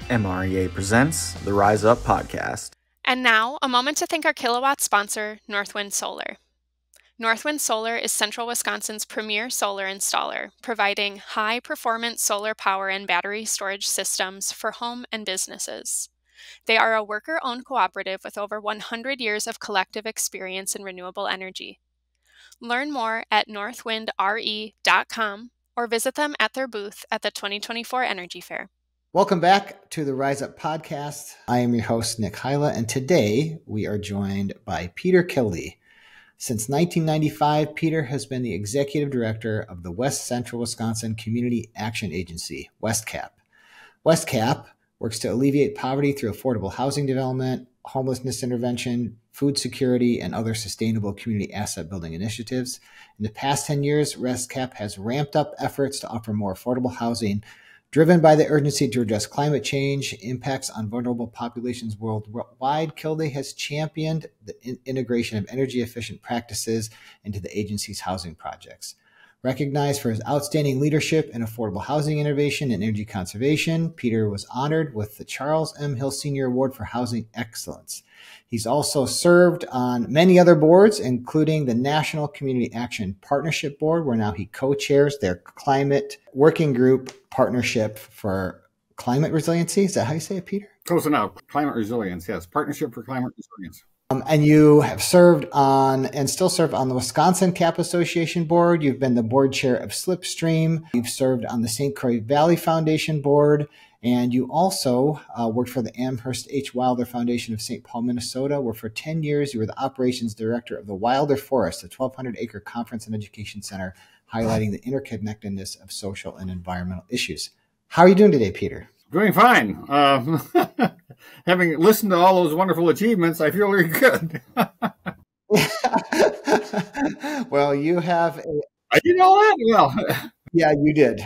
MREA presents the Rise Up podcast. And now, a moment to thank our kilowatt sponsor, Northwind Solar. Northwind Solar is Central Wisconsin's premier solar installer, providing high-performance solar power and battery storage systems for home and businesses. They are a worker-owned cooperative with over 100 years of collective experience in renewable energy. Learn more at northwindre.com or visit them at their booth at the 2024 Energy Fair. Welcome back to the Rise Up podcast. I am your host, Nick Hyla, and today we are joined by Peter Kilde. Since 1995, Peter has been the executive director of the West Central Wisconsin Community Action Agency, WestCAP. WestCAP works to alleviate poverty through affordable housing development, homelessness intervention, food security, and other sustainable community asset building initiatives. In the past 10 years, WestCAP has ramped up efforts to offer more affordable housing, driven by the urgency to address climate change, impacts on vulnerable populations worldwide. Kilde has championed the integration of energy-efficient practices into the agency's housing projects. Recognized for his outstanding leadership in affordable housing innovation and energy conservation, Peter was honored with the Charles M. Hill Senior Award for Housing Excellence. He's also served on many other boards, including the National Community Action Partnership Board, where now he co-chairs their climate working group partnership for climate resiliency. Is that how you say it, Peter? Close enough. Climate resilience, yes. Partnership for climate resilience. And you have served on and still serve on the Wisconsin Cap Association Board. You've been the board chair of Slipstream. You've served on the St. Croix Valley Foundation Board. And you also worked for the Amherst H. Wilder Foundation of St. Paul, Minnesota, where for 10 years you were the operations director of the Wilder Forest, a 1,200-acre conference and education center, highlighting the interconnectedness of social and environmental issues. How are you doing today, Peter? Doing fine. Having listened to all those wonderful achievements, I feel very good. Well, you have I did all that well. Yeah, you did.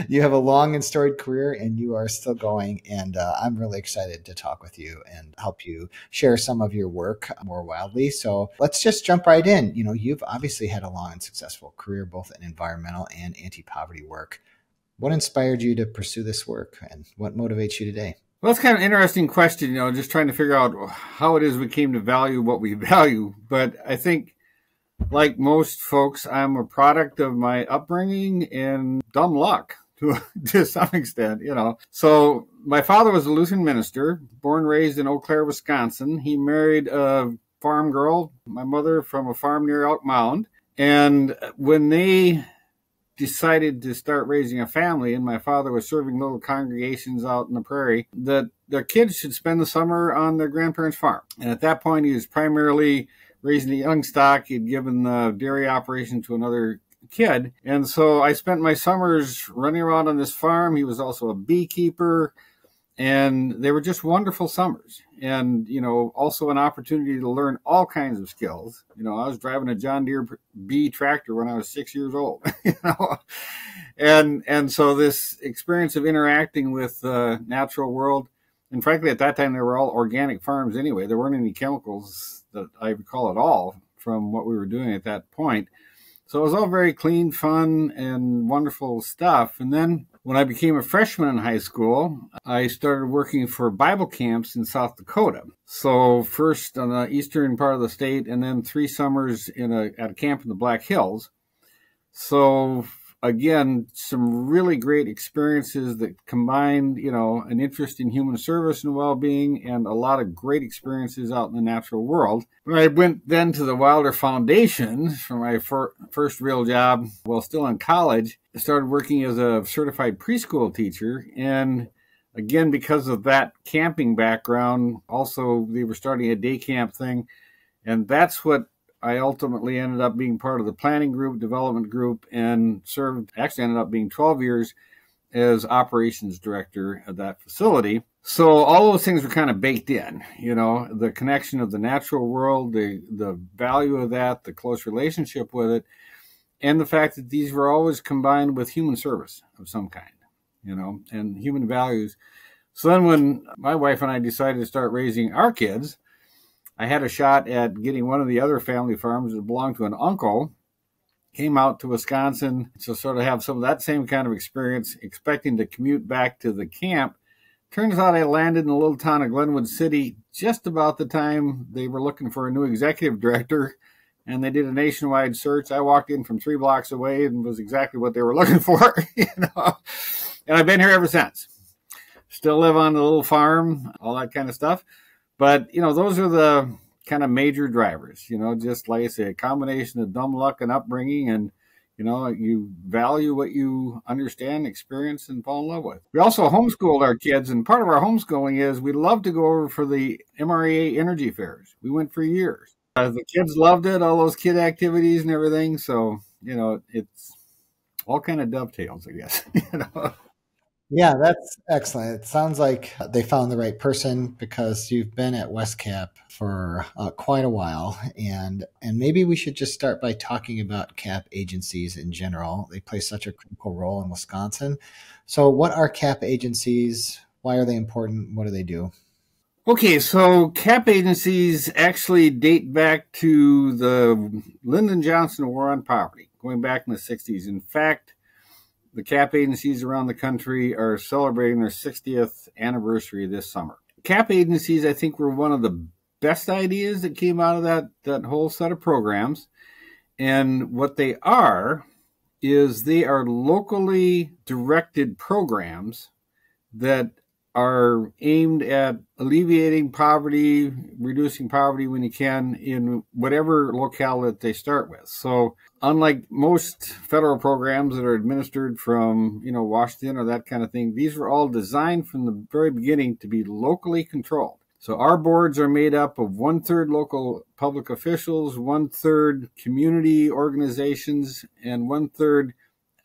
You have a long and storied career, and you are still going. And I'm really excited to talk with you and help you share some of your work more widely. So let's just jump right in. You know, you've obviously had a long and successful career, both in environmental and anti-poverty work. What inspired you to pursue this work, and what motivates you today? Well, that's kind of an interesting question, just trying to figure out how it is we came to value what we value. But I think, like most folks, I'm a product of my upbringing and dumb luck to some extent, So my father was a Lutheran minister, born and raised in Eau Claire, Wisconsin. He married a farm girl, my mother, from a farm near Elk Mound. And when they decided to start raising a family, and my father was serving little congregations out in the prairie, that their kids should spend the summer on their grandparents' farm. And at that point, he was primarily raising a young stock. He'd given the dairy operation to another kid. And so I spent my summers running around on this farm. He was also a beekeeper. And they were just wonderful summers. And, also an opportunity to learn all kinds of skills. I was driving a John Deere B tractor when I was 6 years old, And so this experience of interacting with the natural world, and frankly, at that time, they were all organic farms anyway. There weren't any chemicals that I recall at all from what we were doing at that point. So it was all very clean, fun, and wonderful stuff. And then when I became a freshman in high school, I started working for Bible camps in South Dakota. So first on the eastern part of the state, and then 3 summers at a camp in the Black Hills. So again, some really great experiences that combined, an interest in human service and well-being, and a lot of great experiences out in the natural world. When I went then to the Wilder Foundation for my first real job while still in college, I started working as a certified preschool teacher. And again, because of that camping background, also they were starting a day camp thing. And that's what I ultimately ended up being part of the planning group, development group, and ended up being 12 years as operations director of that facility. So all those things were kind of baked in, the connection of the natural world, the value of that, the close relationship with it, and the fact that these were always combined with human service of some kind, and human values. So then when my wife and I decided to start raising our kids, I had a shot at getting one of the other family farms that belonged to an uncle, came out to Wisconsin to sort of have some of that same kind of experience, expecting to commute back to the camp Turns out I landed in the little town of Glenwood City just about the time they were looking for a new executive director, and they did a nationwide search. I walked in from 3 blocks away and was exactly what they were looking for, And I've been here ever since. Still live on the little farm, all that kind of stuff. But, those are the kind of major drivers, just like I say, a combination of dumb luck and upbringing, and you value what you understand, experience, and fall in love with. We also homeschooled our kids, and part of our homeschooling is we love to go over for the MREA energy fairs. We went for years. The kids loved it, all those kid activities and everything. So, it's all kind of dovetails, I guess. Yeah, that's excellent. It sounds like they found the right person, because you've been at WestCap for quite a while. And maybe we should just start by talking about CAP agencies in general. They play such a critical role in Wisconsin. So what are CAP agencies? Why are they important? What do they do? Okay, so CAP agencies actually date back to the Lyndon Johnson War on Poverty, going back in the 60s. In fact, the CAP agencies around the country are celebrating their 60th anniversary this summer. CAP agencies, I think, were one of the best ideas that came out of that whole set of programs. And what they are is they are locally directed programs that are aimed at alleviating poverty, reducing poverty when you can in whatever locale that they start with. So unlike most federal programs that are administered from, Washington or that kind of thing, these were all designed from the very beginning to be locally controlled. So our boards are made up of 1/3 local public officials, 1/3 community organizations, and 1/3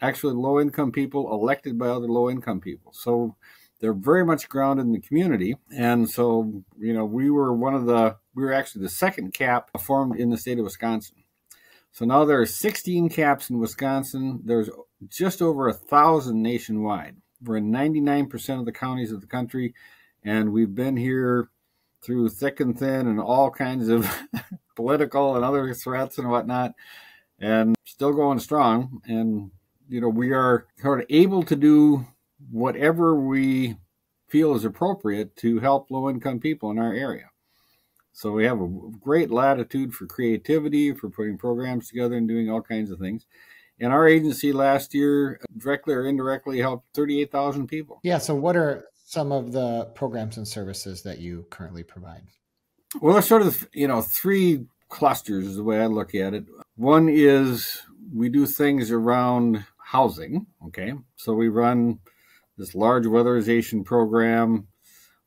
actually low-income people elected by other low-income people. So they're very much grounded in the community. And so, we were actually the second CAP formed in the state of Wisconsin. So now there are 16 CAPs in Wisconsin. There's just over 1,000 nationwide. We're in 99% of the counties of the country. And we've been here through thick and thin and all kinds of political and other threats and whatnot, and still going strong. And, we are sort of able to do whatever we feel is appropriate to help low-income people in our area. So we have a great latitude for creativity, for putting programs together and doing all kinds of things. And our agency last year, directly or indirectly, helped 38,000 people. Yeah, so what are some of the programs and services that you currently provide? Well, there's sort of, 3 clusters is the way I look at it. One is we do things around housing, okay? So we run this large weatherization program.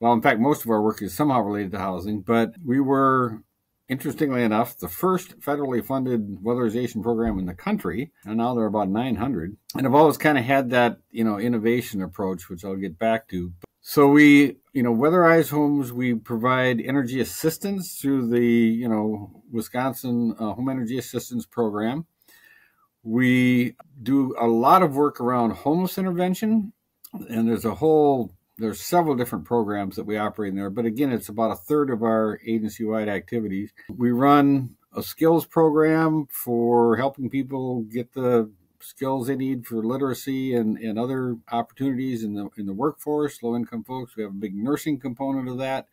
Well, in fact, most of our work is somehow related to housing, but we were, interestingly enough, the first federally funded weatherization program in the country, and now there are about 900. And I've always kind of had that, innovation approach, which I'll get back to. So we, weatherize homes. We provide energy assistance through the, Wisconsin Home Energy Assistance Program. We do a lot of work around homeless intervention. And there's several different programs that we operate in there. But again, it's about 1/3 of our agency-wide activities. We run a skills program for helping people get the skills they need for literacy and other opportunities in the workforce, low-income folks. We have a big nursing component of that.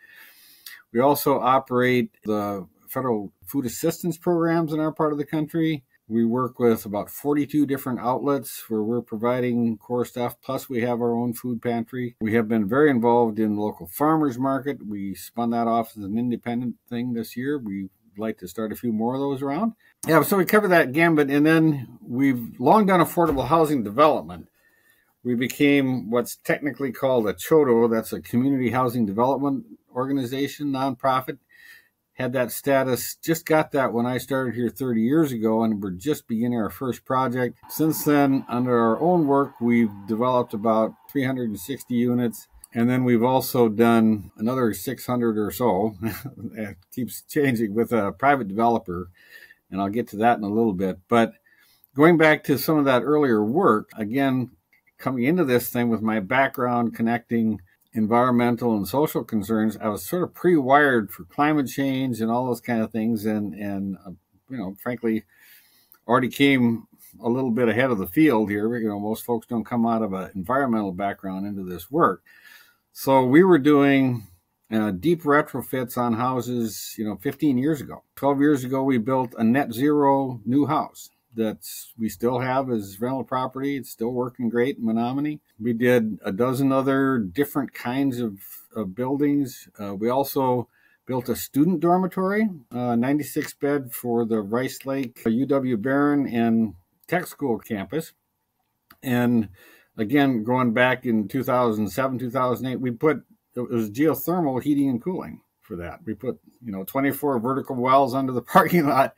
We also operate the federal food assistance programs in our part of the country. We work with about 42 different outlets where we're providing core stuff, plus we have our own food pantry. We have been very involved in the local farmers market. We spun that off as an independent thing this year. We'd like to start a few more of those around. Yeah, so we cover that gambit, and then we've long done affordable housing development. We became what's technically called a CHODO, that's a community housing development organization, nonprofit. Had that status, just got that when I started here 30 years ago, and we're just beginning our first project. Since then, under our own work, we've developed about 360 units, and then we've also done another 600 or so. It keeps changing with a private developer, and I'll get to that in a little bit. But going back to some of that earlier work, again, coming into this thing with my background connecting environmental and social concerns, I was sort of pre-wired for climate change and all those kind of things, and frankly, already came a little bit ahead of the field here. Most folks don't come out of an environmental background into this work. Mm-hmm. So we were doing deep retrofits on houses, 15 years ago. 12 years ago, we built a net zero new house we still have as rental property. It's still working great in Menominee. We did a dozen other different kinds of buildings. We also built a student dormitory, 96 bed for the Rice Lake, UW Barron, and Tech School campus. And again, going back in 2007, 2008, it was geothermal heating and cooling for that. We put, 24 vertical wells under the parking lot.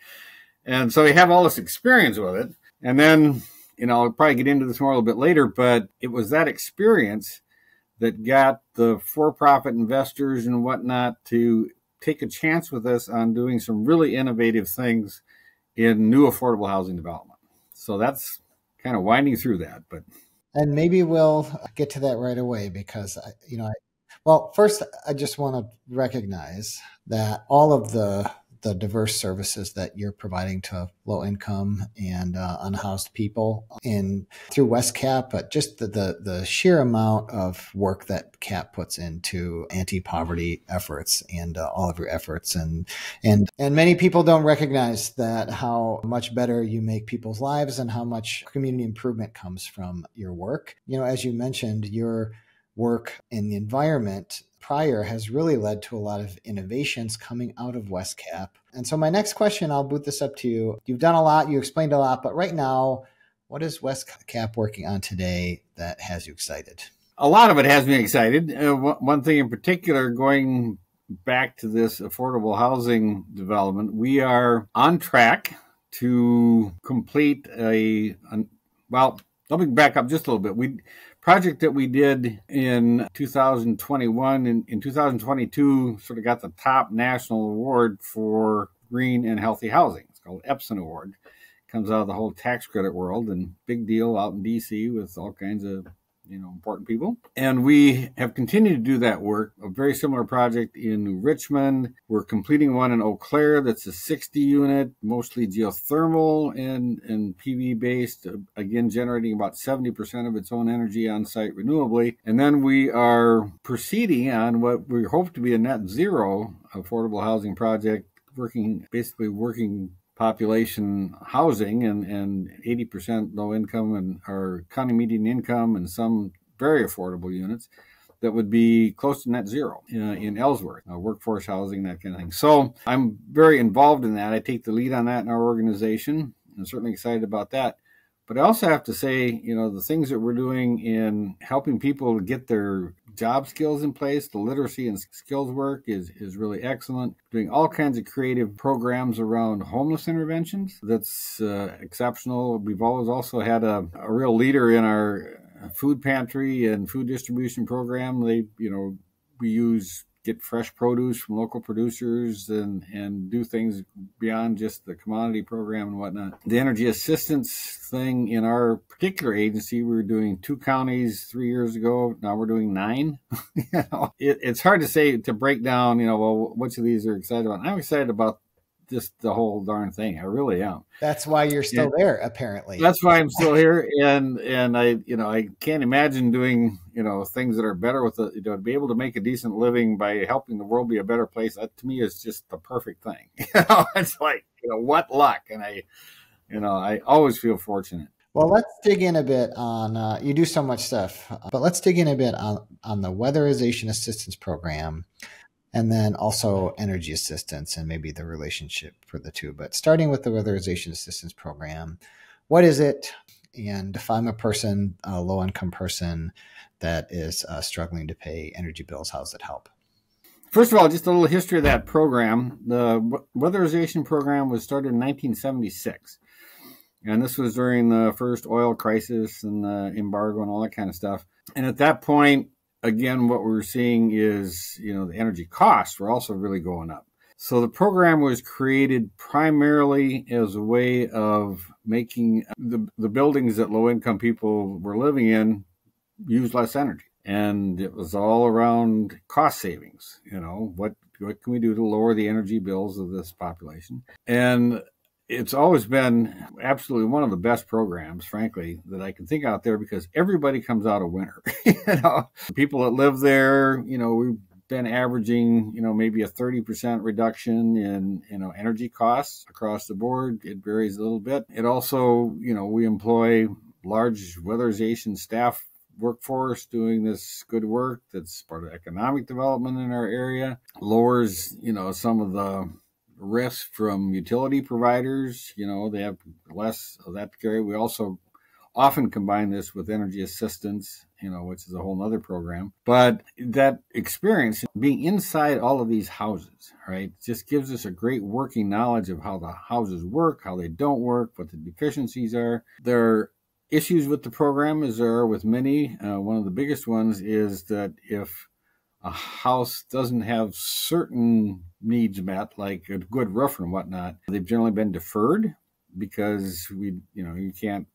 And so we have all this experience with it. And then, I'll probably get into this more a little bit later, but it was that experience that got the for-profit investors and whatnot to take a chance with us on doing some really innovative things in new affordable housing development. So that's kind of winding through that. And maybe we'll get to that right away because, well, first, I just want to recognize that all of the diverse services that you're providing to low income and unhoused people through WestCap, but just the sheer amount of work that CAP puts into anti-poverty efforts and all of your efforts. And many people don't recognize that how much better you make people's lives and how much community improvement comes from your work. As you mentioned, your work in the environment prior has really led to a lot of innovations coming out of WestCap. And so my next question, I'll boot this up to you. You've done a lot, you explained a lot, but right now, what is WestCap working on today that has you excited? A lot of it has me excited. One thing in particular, going back to this affordable housing development, we are on track to complete well, let me back up just a little bit. Project that we did in 2021 and in 2022 sort of got the top national award for green and healthy housing. It's called Epson Award. Comes out of the whole tax credit world and big deal out in DC with all kinds of important people. And we have continued to do that work, a very similar project in Richmond. We're completing one in Eau Claire that's a 60 unit, mostly geothermal and PV based, again, generating about 70% of its own energy on site renewably. And then we are proceeding on what we hope to be a net zero affordable housing project, working population housing and 80% low income and our county median income and some very affordable units that would be close to net zero in Ellsworth, workforce housing, that kind of thing. So I'm very involved in that. I take the lead on that in our organization. I'm certainly excited about that. But I also have to say, the things that we're doing in helping people get their job skills in place, the literacy and skills work is really excellent. Doing all kinds of creative programs around homeless interventions. That's exceptional. We've always also had a real leader in our food pantry and food distribution program. We get fresh produce from local producers and do things beyond just the commodity program and whatnot. The energy assistance thing in our particular agency, we were doing 2 counties 3 years ago. Now we're doing 9. It's hard to break down, which of these are excited about. I'm excited about just the whole darn thing. I really am. That's why you're still there, apparently. That's why I'm still here, and I can't imagine doing things that are better with to be able to make a decent living by helping the world be a better place. That to me is just the perfect thing. It's like what luck, and I always feel fortunate. Well, let's dig in a bit on. You do so much stuff, but let's dig in a bit on the Weatherization Assistance Program. And then also energy assistance and maybe the relationship for the two. But starting with the Weatherization Assistance Program, what is it? And if I'm a low-income person that is struggling to pay energy bills, how does it help? First of all, just a little history of that program. The Weatherization Program was started in 1976. And this was during the first oil crisis and the embargo and all that kind of stuff. And at that point, again, what we're seeing is, the energy costs were also really going up. So the program was created primarily as a way of making the buildings that low-income people were living in use less energy. And it was all around cost savings. What can we do to lower the energy bills of this population? And it's always been absolutely one of the best programs, frankly, that I can think out there, because everybody comes out a winner. People that live there, we've been averaging, maybe a 30% reduction in, energy costs across the board. It varies a little bit. It also, we employ large weatherization staff workforce doing this good work that's part of economic development in our area, lowers, some of the risk from utility providers. They have less of that to carry. We also often combine this with energy assistance, which is a whole other program. But that experience being inside all of these houses, right, just gives us a great working knowledge of how the houses work, how they don't work, what the deficiencies are. There are issues with the program, as there are with many. One of the biggest ones is that if a house doesn't have certain needs met, like a good roof and whatnot, they've generally been deferred because you can't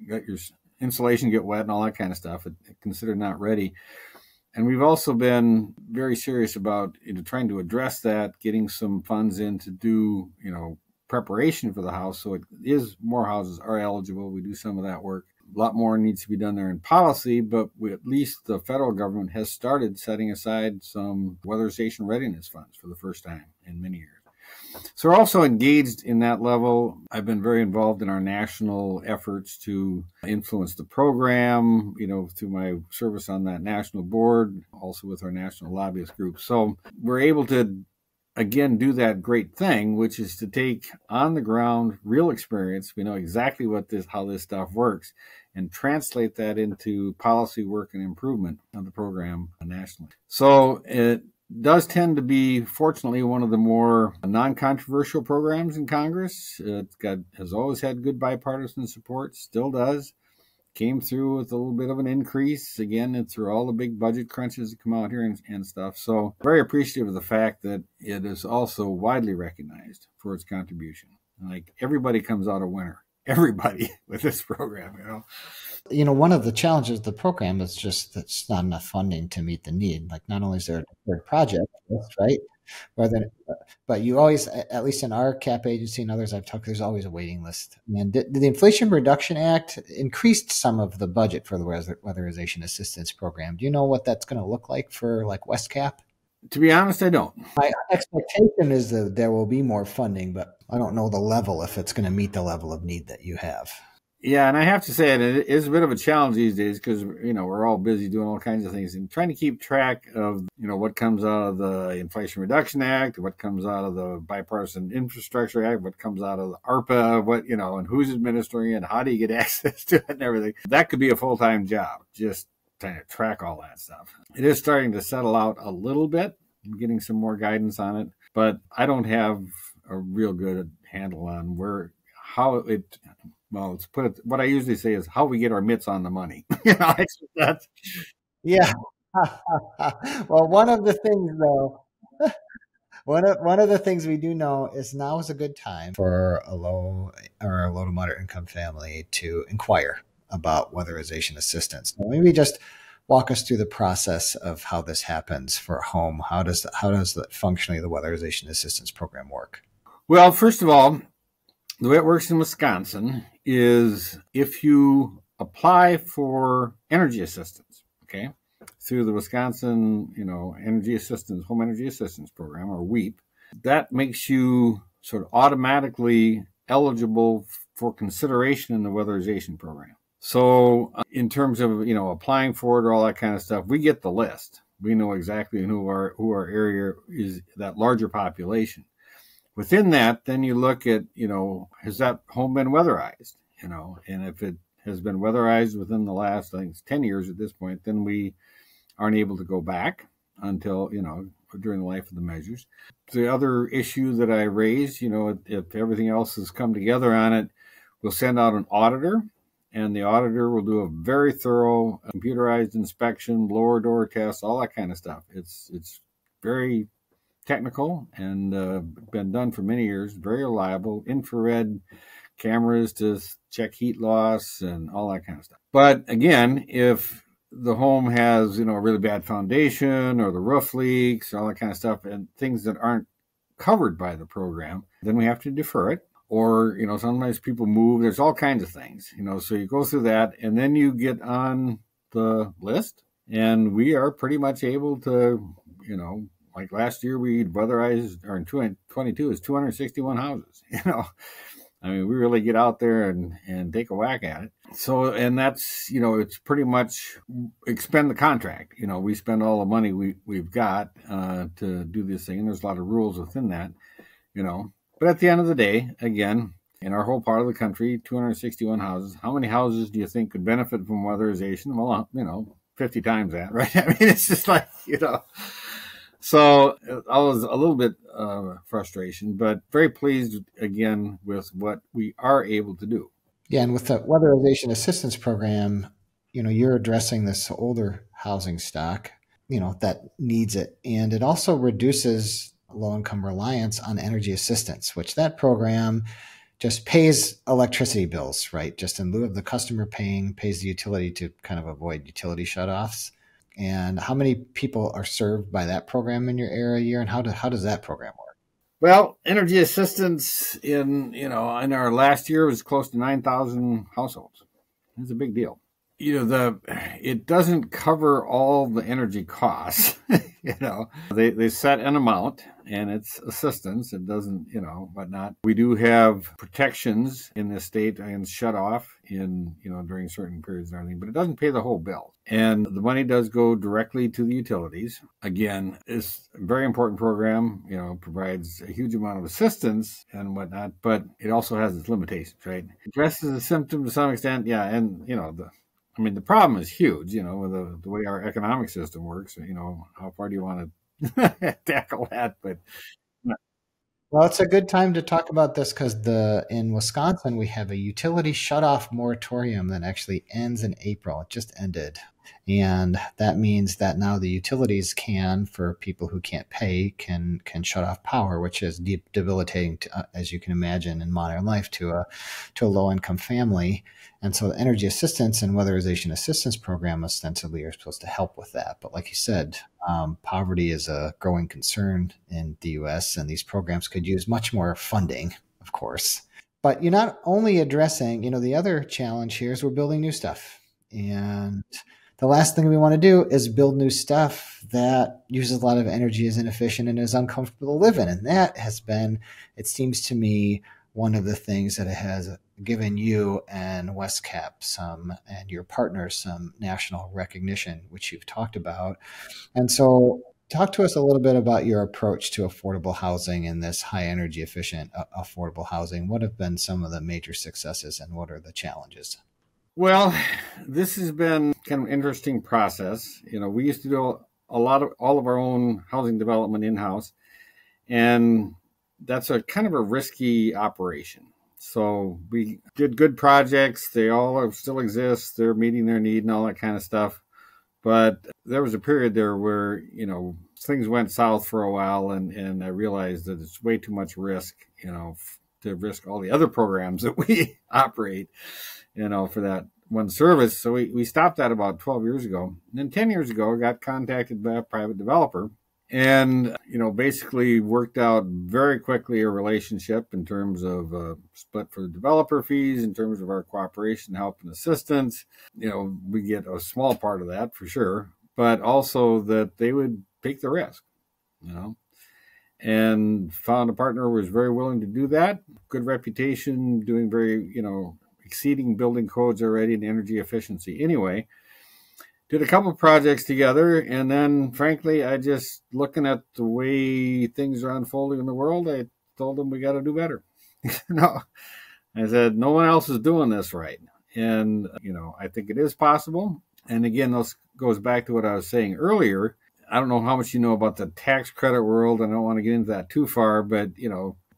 let your insulation get wet and all that kind of stuff. It's considered not ready. And we've also been very serious about trying to address that, getting some funds in to do, preparation for the house. So it is more houses are eligible. We do some of that work. A lot more needs to be done there in policy, but at least the federal government has started setting aside some weatherization readiness funds for the first time in many years. So we're also engaged in that level. I've been very involved in our national efforts to influence the program, through my service on that national board, also with our national lobbyist group. So we're able to, again, do that great thing, which is to take on the ground real experience. We know exactly how this stuff works, and translate that into policy work and improvement of the program nationally. So it does tend to be, fortunately, one of the more non-controversial programs in Congress. Has always had good bipartisan support, still does. Came through with a little bit of an increase, again, through all the big budget crunches that come out here and stuff. So very appreciative of the fact that it is also widely recognized for its contribution. Like, everybody comes out a winner. Everybody with this program, One of the challenges of the program is just that it's not enough funding to meet the need. Like, not only is there a deferred project list, right? But you always, at least in our CAP agency and others I've talked to, there's always a waiting list. And the Inflation Reduction Act increased some of the budget for the Weatherization Assistance Program. Do you know what that's going to look like for, like, West Cap? To be honest, I don't. My expectation is that there will be more funding, but I don't know the level, if it's going to meet the level of need that you have. Yeah, and I have to say it is a bit of a challenge these days, because we're all busy doing all kinds of things and trying to keep track of what comes out of the Inflation Reduction Act, what comes out of the Bipartisan Infrastructure Act, what comes out of the ARPA, and who's administering it, how do you get access to it, and everything. That could be a full-time job, just trying to track all that stuff. It is starting to settle out a little bit. I'm getting some more guidance on it, but I don't have a real good handle on let's put it, what I usually say is how we get our mitts on the money. That's... Yeah. Well, one of the things, though, one of the things we do know is now is a good time for a low to moderate income family to inquire about weatherization assistance. So maybe just walk us through the process of how this happens for a home. How does functionally the weatherization assistance program work? Well, first of all, the way it works in Wisconsin is if you apply for energy assistance, okay, through the Wisconsin, Energy Assistance, Home Energy Assistance Program, or WEAP, that makes you sort of automatically eligible for consideration in the weatherization program. So in terms of, applying for it or all that kind of stuff, we get the list. We know exactly who our area is, that larger population. Within that, then you look at, has that home been weatherized? And if it has been weatherized within the last, I think it's 10 years at this point, then we aren't able to go back until, during the life of the measures. The other issue that I raised, if everything else has come together on it, we'll send out an auditor, and the auditor will do a very thorough computerized inspection, blower door test, all that kind of stuff. It's very technical and been done for many years, very reliable, infrared cameras to check heat loss and all that kind of stuff. But again, if the home has, a really bad foundation, or the roof leaks, all that kind of stuff, and things that aren't covered by the program, then we have to defer it. or, sometimes people move. There's all kinds of things, so you go through that and then you get on the list, and we are pretty much able to, like last year we weatherized, or in 2022 is 261 houses, I mean, we really get out there and take a whack at it. So, and that's, it's pretty much expend the contract. We spend all the money we've got to do this thing. And there's a lot of rules within that, But at the end of the day, again, in our whole part of the country, 261 houses. How many houses do you think could benefit from weatherization? Well, 50 times that, right? I mean, it's just like, So I was a little bit frustration, but very pleased again with what we are able to do. Yeah, and with the weatherization assistance program, you're addressing this older housing stock, that needs it, and it also reduces low-income reliance on energy assistance, which that program just pays electricity bills, right? Just in lieu of the customer pays the utility to kind of avoid utility shutoffs. And how many people are served by that program in your area a year, and how does that program work? Well, energy assistance in our last year was close to 9,000 households. It's a big deal. It doesn't cover all the energy costs. They set an amount, and it's assistance. It doesn't, whatnot. We do have protections in this state and shut off during certain periods and everything, but it doesn't pay the whole bill. And the money does go directly to the utilities. Again, it's a very important program, provides a huge amount of assistance and whatnot, but it also has its limitations, right? It addresses the symptom to some extent, yeah, and, the problem is huge, with the way our economic system works. How far do you want to tackle that? But well, it's a good time to talk about this because in Wisconsin, we have a utility shutoff moratorium that actually ends in April. It just ended. And that means that now the utilities for people who can't pay, can shut off power, which is debilitating, as you can imagine, in modern life to a low-income family. And so the energy assistance and weatherization assistance program ostensibly are supposed to help with that. But like you said, poverty is a growing concern in the U.S., and these programs could use much more funding, of course. But you're not only addressing, the other challenge here is we're building new stuff. And the last thing we want to do is build new stuff that uses a lot of energy, is inefficient, and is uncomfortable to live in. And that has been, it seems to me, one of the things that has given you and WestCap and your partners some national recognition, which you've talked about. And so talk to us a little bit about your approach to affordable housing and this high energy efficient affordable housing. What have been some of the major successes, and what are the challenges? Well, this has been kind of an interesting process. We used to do all of our own housing development in-house, and that's a kind of a risky operation. So we did good projects. They all still exist. They're meeting their need and all that kind of stuff. But there was a period there where, things went south for a while, and I realized that it's way too much risk, to risk all the other programs that we operate, for that one service. So we stopped that about 12 years ago. And then 10 years ago, I got contacted by a private developer, and, basically worked out very quickly a relationship in terms of split for the developer fees, in terms of our cooperation, help, and assistance. We get a small part of that for sure, but also that they would take the risk, and found a partner who was very willing to do that. Good reputation, doing very, exceeding building codes already in energy efficiency. Anyway, did a couple of projects together, and then, frankly, I just, looking at the way things are unfolding in the world, I told them we got to do better. I said, no one else is doing this right. And, I think it is possible. And again, this goes back to what I was saying earlier. I don't know how much you know about the tax credit world. I don't want to get into that too far, but,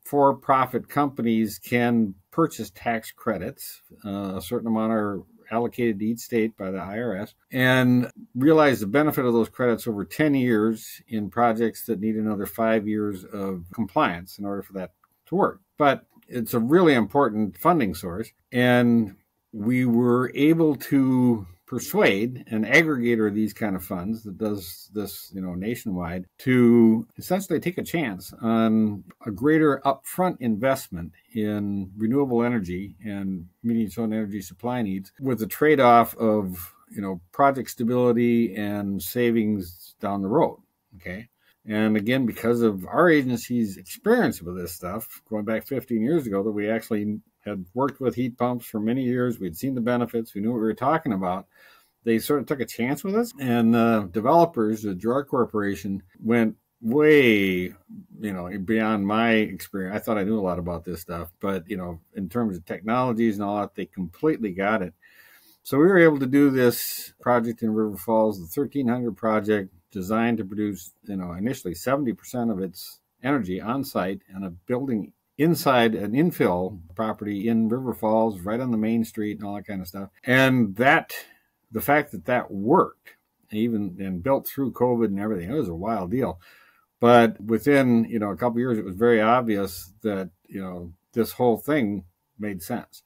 for-profit companies can purchase tax credits. A certain amount are allocated to each state by the IRS, and realize the benefit of those credits over 10 years in projects that need another 5 years of compliance in order for that to work. But it's a really important funding source, and we were able to persuade an aggregator of these kind of funds that does this, nationwide, to essentially take a chance on a greater upfront investment in renewable energy and meeting its own energy supply needs, with the trade-off of, project stability and savings down the road. Okay. And again, because of our agency's experience with this stuff, going back 15 years ago, that we actually had worked with heat pumps for many years, we'd seen the benefits, we knew what we were talking about, they sort of took a chance with us. And developers, the Gerard Corporation, went way, beyond my experience. I thought I knew a lot about this stuff, but, in terms of technologies and all that, they completely got it. So we were able to do this project in River Falls, the 1300 project, designed to produce, initially 70% of its energy on site and a building inside an infill property in River Falls, right on the main street and all that kind of stuff. And the fact that worked, even and built through COVID and everything, it was a wild deal. But within, a couple of years, it was very obvious that, this whole thing made sense.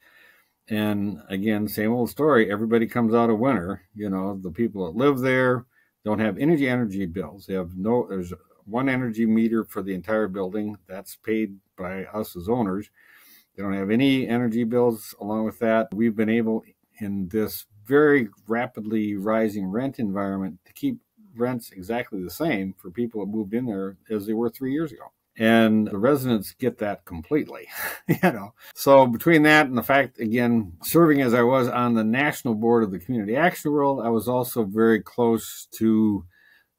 And again, same old story. Everybody comes out a winner. The people that live there don't have energy bills. There's one energy meter for the entire building. That's paid by us as owners. They don't have any energy bills along with that. We've been able, in this very rapidly rising rent environment, to keep rents exactly the same for people that moved in there as they were 3 years ago. And the residents get that completely, So between that and the fact, again, serving as I was on the national board of the Community Action World, I was also very close to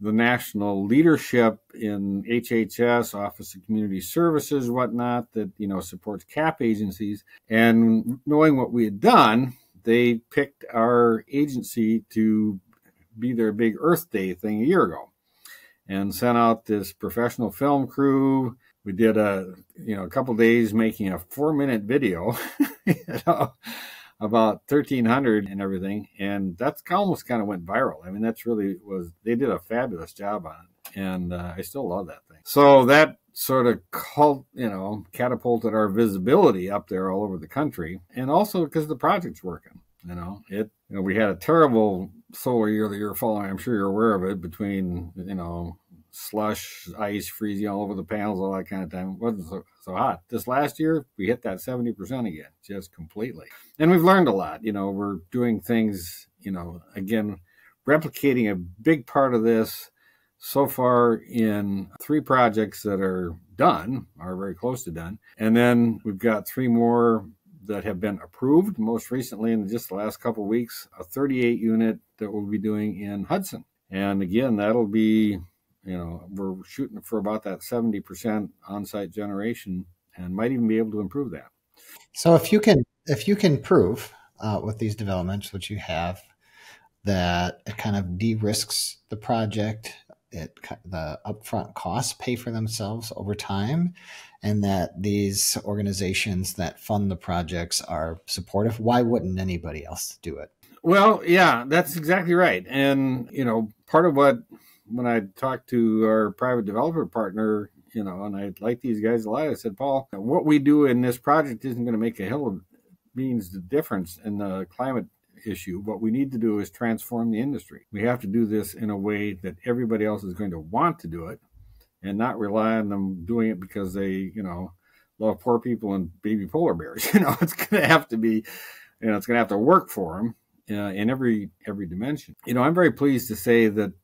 the national leadership in HHS, Office of Community Services, whatnot, that, supports CAP agencies. And knowing what we had done, they picked our agency to be their big Earth Day thing a year ago, and sent out this professional film crew. We did a couple days making a 4-minute video, about 1300 and everything. And that's almost kind of went viral. I mean, they did a fabulous job on it. And I still love that thing. So that sort of catapulted our visibility up there all over the country. And also because the project's working, we had a terrible solar year the year following. I'm sure you're aware of it, between, slush, ice, freezing all over the panels, all that kind of time. It wasn't so hot. This last year, we hit that 70% again, just completely. And we've learned a lot. We're doing things, again, replicating a big part of this so far in 3 projects that are very close to done. And then we've got 3 more that have been approved, most recently in just the last couple of weeks, a 38 unit that we'll be doing in Hudson. And again, that'll be, we're shooting for about that 70% on-site generation, and might even be able to improve that. So if you can prove with these developments, which you have, that it kind of de-risks the project, the upfront costs pay for themselves over time, and that these organizations that fund the projects are supportive, why wouldn't anybody else do it? Well, yeah, that's exactly right. And, part of when I talked to our private developer partner, and I like these guys a lot, I said, Paul, what we do in this project isn't going to make a hill of beans the difference in the climate issue. What we need to do is transform the industry. We have to do this in a way that everybody else is going to want to do it, and not rely on them doing it because they, love poor people and baby polar bears. It's going to have to be, it's going to have to work for them in every dimension. I'm very pleased to say that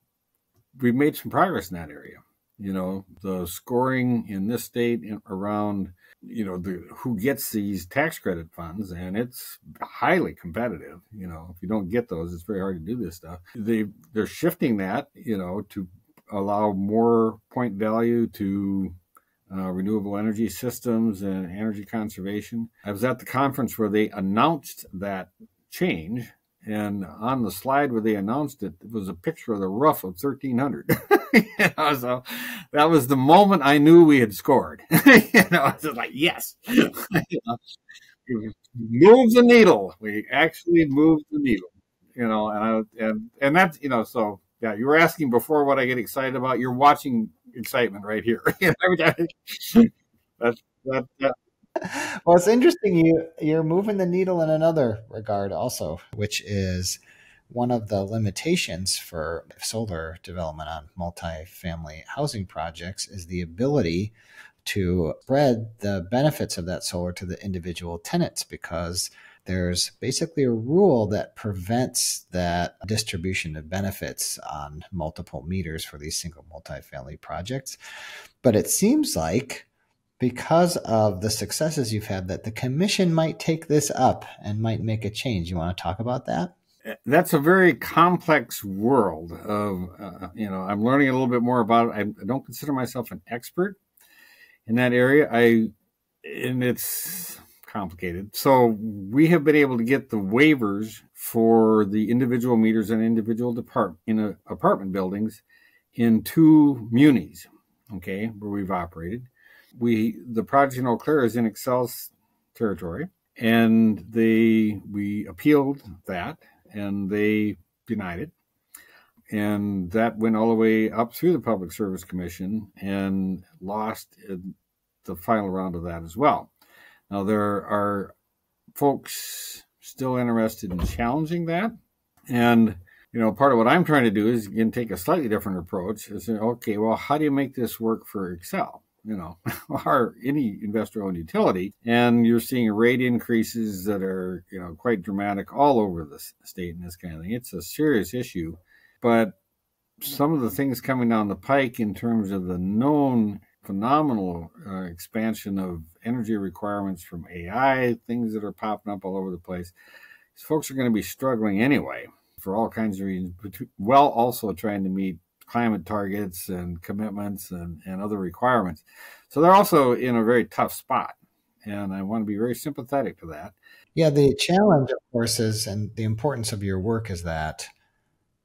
we've made some progress in that area. The scoring in this state around, who gets these tax credit funds, and it's highly competitive. If you don't get those, it's very hard to do this stuff. They're shifting that, to allow more point value to renewable energy systems and energy conservation. I was at the conference where they announced that change, and on the slide where they announced it, it was a picture of the roof of 1300. So that was the moment I knew we had scored. I was like, yes. Move the needle. We actually moved the needle. And that's, so yeah, you were asking before what I get excited about. You're watching excitement right here. That's. Well, it's interesting. You're moving the needle in another regard also, which is one of the limitations for solar development on multifamily housing projects is the ability to spread the benefits of that solar to the individual tenants, because there's basically a rule that prevents that distribution of benefits on multiple meters for these single multifamily projects. But it seems like, because of the successes you've had, that the commission might take this up and might make a change. You want to talk about that? That's a very complex world of, I'm learning a little bit more about it. I don't consider myself an expert in that area. And it's complicated. So we have been able to get the waivers for the individual meters and individual apartment buildings in 2 munis, okay, where we've operated. The project in Eau Claire is in Excel's territory, and we appealed that, and they denied it. And that went all the way up through the Public Service Commission and lost the final round of that as well. Now, there are folks still interested in challenging that. And, part of what I'm trying to do is, again, take a slightly different approach. Is say, okay, well, how do you make this work for Excel? Or any investor-owned utility. And you're seeing rate increases that are, quite dramatic all over the state and this kind of thing. It's a serious issue. But some of the things coming down the pike in terms of the known phenomenal expansion of energy requirements from AI, things that are popping up all over the place, these folks are going to be struggling anyway for all kinds of reasons, while also trying to meet climate targets and commitments and other requirements. So they're also in a very tough spot. And I want to be very sympathetic to that. Yeah, the challenge, of course, is, and the importance of your work is that,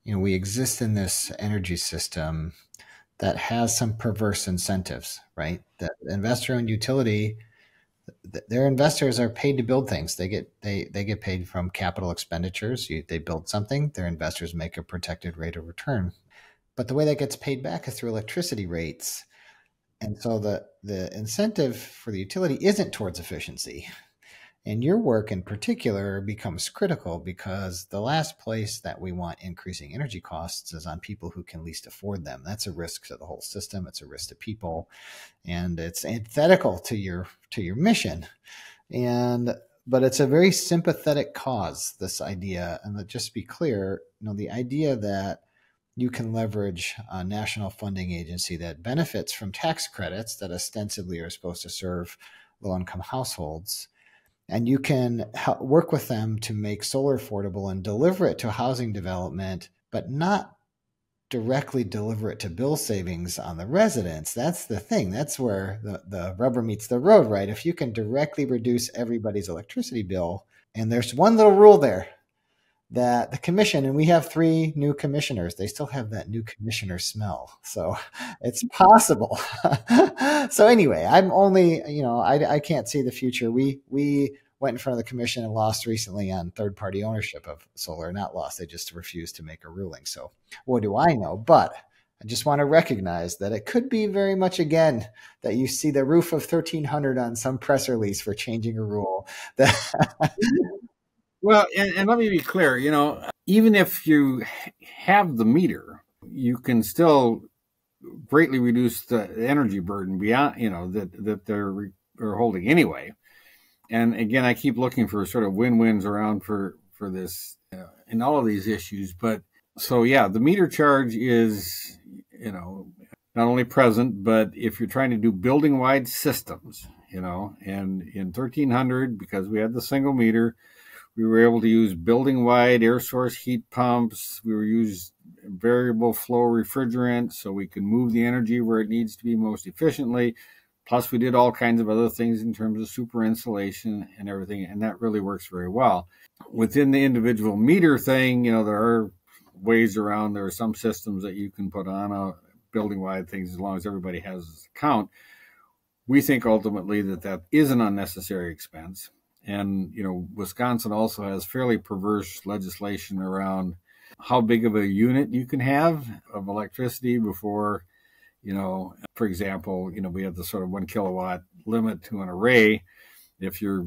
we exist in this energy system that has some perverse incentives, right? The investor-owned utility, their investors are paid to build things. They get paid from capital expenditures. They build something, their investors make a protected rate of return. But the way that gets paid back is through electricity rates. And so the incentive for the utility isn't towards efficiency. And your work in particular becomes critical, because the last place that we want increasing energy costs is on people who can least afford them. That's a risk to the whole system. It's a risk to people, and it's antithetical to your mission. But it's a very sympathetic cause, this idea. And just to be clear, the idea that you can leverage a national funding agency that benefits from tax credits that ostensibly are supposed to serve low-income households, and you can work with them to make solar affordable and deliver it to housing development, but not directly deliver it to bill savings on the residents. That's the thing. That's where the rubber meets the road, right? If you can directly reduce everybody's electricity bill, and there's one little rule there, that the commission, and we have 3 new commissioners, they still have that new commissioner smell. So it's possible. So anyway, I'm only, I can't see the future. We went in front of the commission and lost recently on third-party ownership of solar. Not lost, they just refused to make a ruling. So what do I know? But I just want to recognize that it could be very much, again, that you see the roof of 1300 on some press release for changing a rule. Well, and let me be clear, even if you have the meter, you can still greatly reduce the energy burden beyond, that they're holding anyway. And again, I keep looking for sort of win-wins around for this in all of these issues. But so, yeah, the meter charge is, not only present, but if you're trying to do building-wide systems, and in 1300, because we had the single meter, we were able to use building-wide air source heat pumps. We were using variable flow refrigerant, so we can move the energy where it needs to be most efficiently. Plus, we did all kinds of other things in terms of super insulation and everything, and that really works very well. Within the individual meter thing, there are ways around. There are some systems that you can put on a building-wide things as long as everybody has a count. We think ultimately that is an unnecessary expense. And, Wisconsin also has fairly perverse legislation around how big of a unit you can have of electricity before, for example, we have the sort of 1 kilowatt limit to an array if you're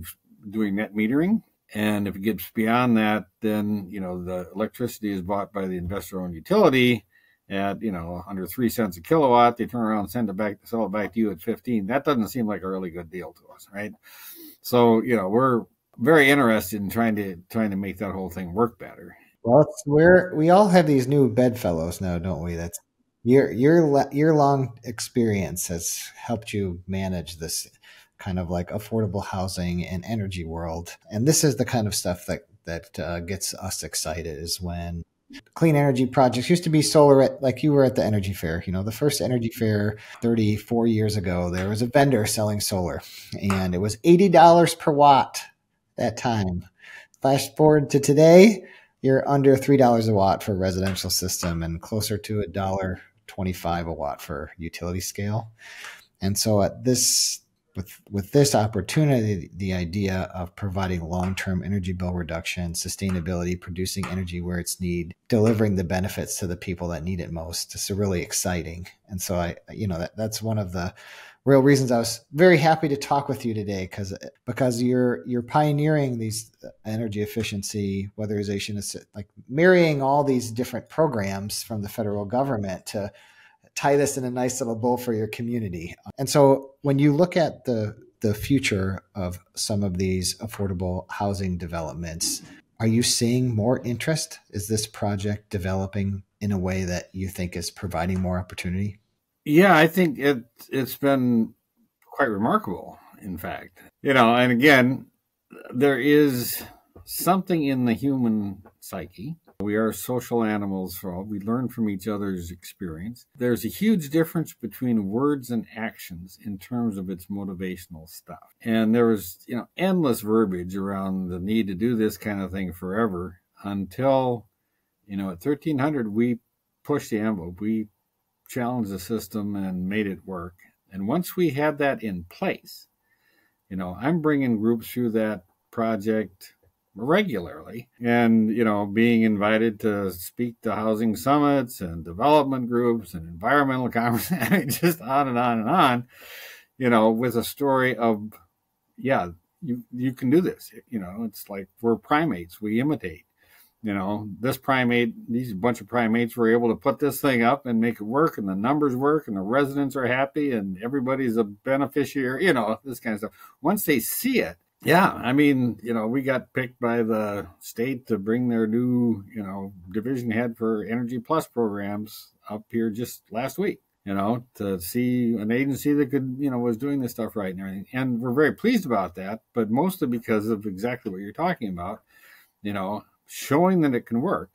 doing net metering. And if it gets beyond that, then, the electricity is bought by the investor-owned utility at, under 3 cents a kilowatt. They turn around and sell it back to you at 15. That doesn't seem like a really good deal to us, right? So, we're very interested in trying to make that whole thing work better. Well, we all have these new bedfellows now, don't we? That's your long experience has helped you manage this kind of like affordable housing and energy world. And this is the kind of stuff that gets us excited, is when clean energy projects used to be solar, like you were at the energy fair. The first energy fair 34 years ago, there was a vendor selling solar, and it was $80 per watt that time. Flash forward to today, you're under $3 a watt for a residential system and closer to $1.25 a watt for utility scale. And so at this, with this opportunity, the idea of providing long-term energy bill reduction, sustainability, producing energy where it's needed, delivering the benefits to the people that need it most, is really exciting. And so that's one of the real reasons I was very happy to talk with you today, because you're pioneering these energy efficiency, weatherization, is like marrying all these different programs from the federal government to tie this in a nice little bow for your community. And so when you look at the future of some of these affordable housing developments, are you seeing more interest? Is this project developing in a way that you think is providing more opportunity? Yeah, I think it's been quite remarkable, in fact. And again, there is something in the human psyche. We are social animals. We learn from each other's experience. There's a huge difference between words and actions in terms of its motivational stuff. And there was, endless verbiage around the need to do this kind of thing forever until, at 1300, we pushed the envelope. We challenged the system and made it work. And once we had that in place, I'm bringing groups through that project regularly, and being invited to speak to housing summits and development groups and environmental conferences, just on and on and on, with a story of, yeah, you can do this. It's like we're primates, we imitate. These bunch of primates were able to put this thing up and make it work, and the numbers work, and the residents are happy, and everybody's a beneficiary, this kind of stuff. Once they see it, yeah, we got picked by the state to bring their new, division head for Energy Plus programs up here just last week, to see an agency that could, was doing this stuff right and everything. And we're very pleased about that, but mostly because of exactly what you're talking about, showing that it can work.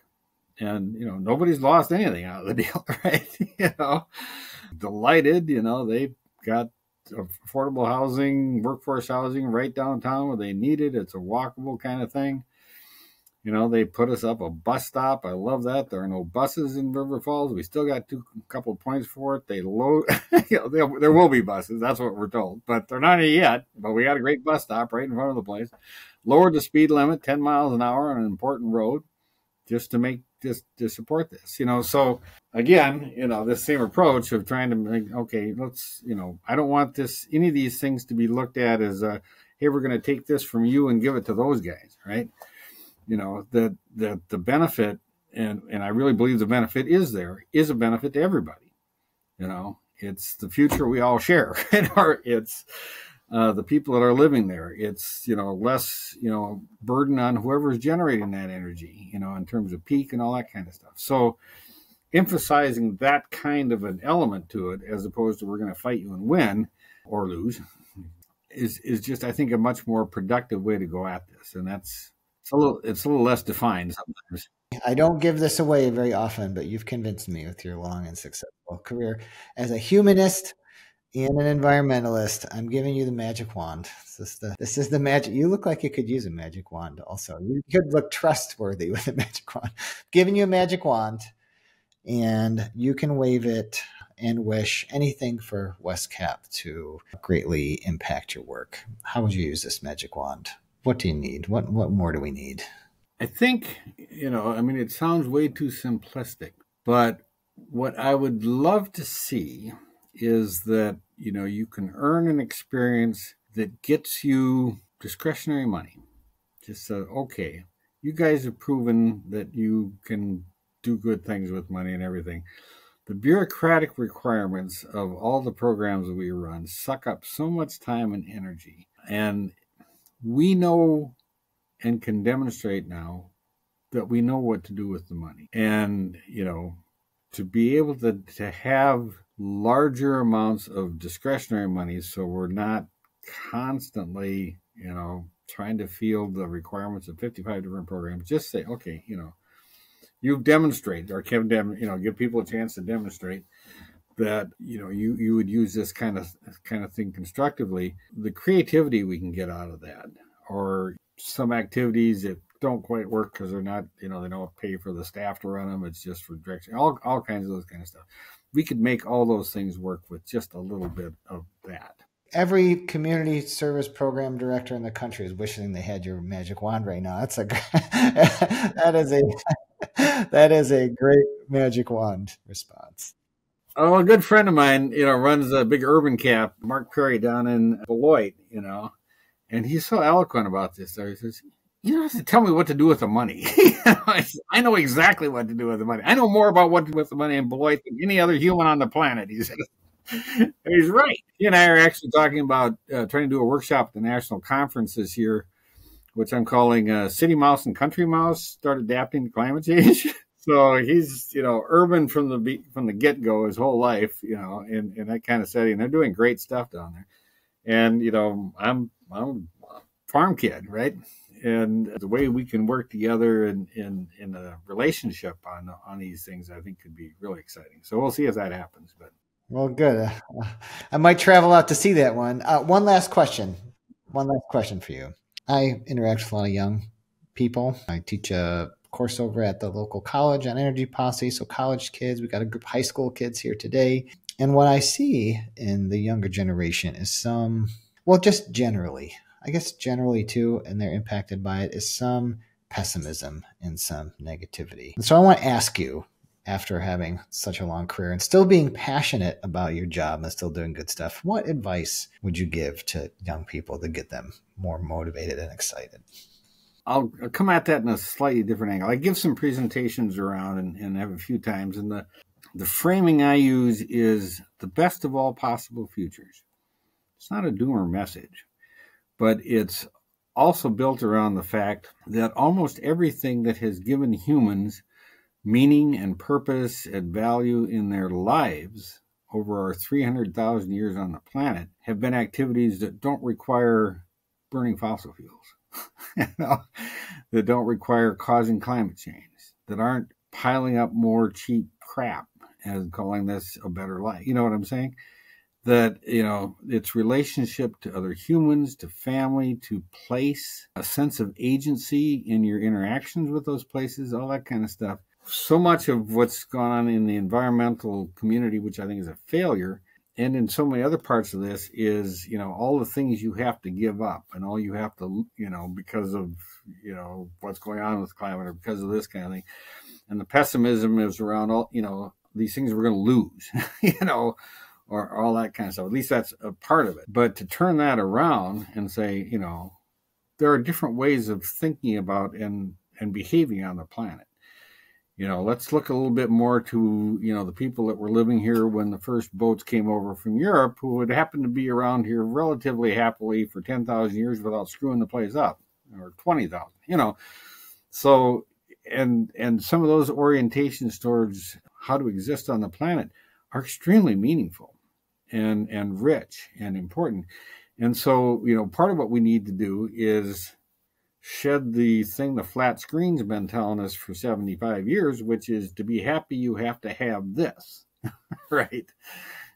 And, nobody's lost anything out of the deal, right? Delighted, they've got affordable housing, workforce housing right downtown where they need it. It's a walkable kind of thing. They put us up a bus stop. I love that. There are no buses in River Falls. We still got a couple of points for it. They load, there will be buses. That's what we're told, but they're not here yet. But we got a great bus stop right in front of the place. Lowered the speed limit 10 miles an hour on an important road just to support this, So again, this same approach of trying to make, okay, let's, I don't want any of these things to be looked at as hey, we're going to take this from you and give it to those guys, right? That the benefit, and I really believe the benefit is a benefit to everybody. It's the future we all share, or it's the people that are living there. It's, less, burden on whoever's generating that energy, in terms of peak and all that kind of stuff. So emphasizing that kind of an element to it, as opposed to we're going to fight you and win or lose, is just, I think, a much more productive way to go at this. And it's a little less defined sometimes. I don't give this away very often, but you've convinced me with your long and successful career as a humanist and an environmentalist. I'm giving you the magic wand. This is the magic. You look like you could use a magic wand also. You could look trustworthy with a magic wand. Giving you a magic wand, and you can wave it and wish anything for Westcap to greatly impact your work. How would you use this magic wand? What do you need? What more do we need? I think, it sounds way too simplistic, but what I would love to see is that, you can earn an experience that gets you discretionary money. just said, okay, you guys have proven that you can do good things with money and everything. The bureaucratic requirements of all the programs that we run suck up so much time and energy. And we know and can demonstrate now that we know what to do with the money. And, to be able to have larger amounts of discretionary money so we're not constantly, trying to field the requirements of 55 different programs, just say, okay, you've demonstrated or can, give people a chance to demonstrate that, you would use this kind of thing constructively. The creativity we can get out of that, or some activities that don't quite work because they're not, they don't pay for the staff to run them. It's just for direction, all kinds of those kind of stuff. We could make all those things work with just a little bit of that. Every community service program director in the country is wishing they had your magic wand right now. That is a great magic wand response. Oh, a good friend of mine, runs a big urban cap, Mark Perry, down in Beloit, and he's so eloquent about this. He says, you don't have to tell me what to do with the money. I know exactly what to do with the money. I know more about what to do with the money in Beloit than any other human on the planet, he says. He's right. He and I are actually talking about trying to do a workshop at the national conference this year, which I'm calling City Mouse and Country Mouse Start Adapting to Climate Change. So he's, urban from the get-go his whole life, in that kind of setting. They're doing great stuff down there. And, I'm a farm kid, right? And the way we can work together in a relationship on these things, I think could be really exciting. So we'll see if that happens. But well, good. I might travel out to see that one. One last question for you. I interact with a lot of young people. I teach a course over at the local college on energy policy. So college kids, we got a group of high school kids here today. And what I see in the younger generation is just generally, I guess generally too, and they're impacted by it, is some pessimism and some negativity. And so I want to ask you, after having such a long career and still being passionate about your job and still doing good stuff, what advice would you give to young people to get them more motivated and excited? I'll come at that in a slightly different angle. I give some presentations around and have a few times, and the framing I use is the best of all possible futures. It's not a doomer message, but it's also built around the fact that almost everything that has given humans meaning and purpose and value in their lives over our 300,000 years on the planet have been activities that don't require burning fossil fuels, that don't require causing climate change, that aren't piling up more cheap crap and calling this a better life. You know what I'm saying? That, it's relationship to other humans, to family, to place, a sense of agency in your interactions with those places, all that kind of stuff. So much of what's gone on in the environmental community, which I think is a failure, and in so many other parts of this is, all the things you have to give up and all you have to, because of, what's going on with climate or because of this kind of thing. And the pessimism is around all, these things we're going to lose, or all that kind of stuff. At least that's a part of it. But to turn that around and say, there are different ways of thinking about and behaving on the planet. Let's look a little bit more to, the people that were living here when the first boats came over from Europe, who would happen to be around here relatively happily for 10,000 years without screwing the place up, or 20,000, So, and some of those orientations towards how to exist on the planet are extremely meaningful and rich and important. And so, part of what we need to do is shed the thing the flat screen's been telling us for 75 years, which is to be happy, you have to have this, right?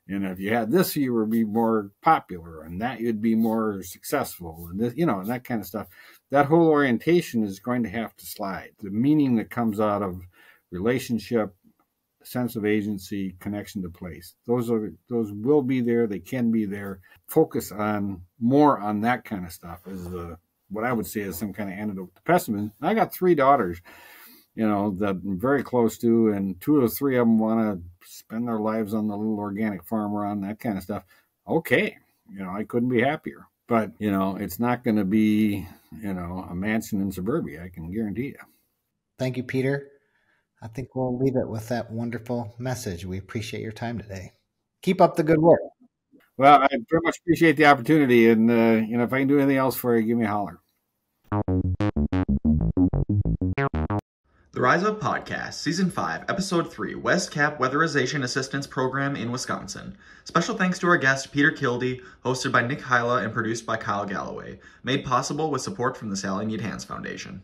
And if you had this, you would be more popular, and that you'd be more successful, and this, and that kind of stuff. That whole orientation is going to have to slide. The meaning that comes out of relationship, sense of agency, connection to place, those will be there. They can be there. Focus on more on that kind of stuff is what I would say is some kind of antidote to pessimism. I got 3 daughters, that I'm very close to, and 2 or 3 of them want to spend their lives on the little organic farm around, that kind of stuff. Okay. I couldn't be happier. But, it's not going to be, a mansion in suburbia, I can guarantee you. Thank you, Peter. I think we'll leave it with that wonderful message. We appreciate your time today. Keep up the good work. Well, I very much appreciate the opportunity. And, if I can do anything else for you, give me a holler. The Rise Up Podcast, Season 5, Episode 3, West Cap Weatherization Assistance Program in Wisconsin. Special thanks to our guest, Peter Kilde, hosted by Nick Hyla and produced by Kyle Galloway. Made possible with support from the Sally Mead Hands Foundation.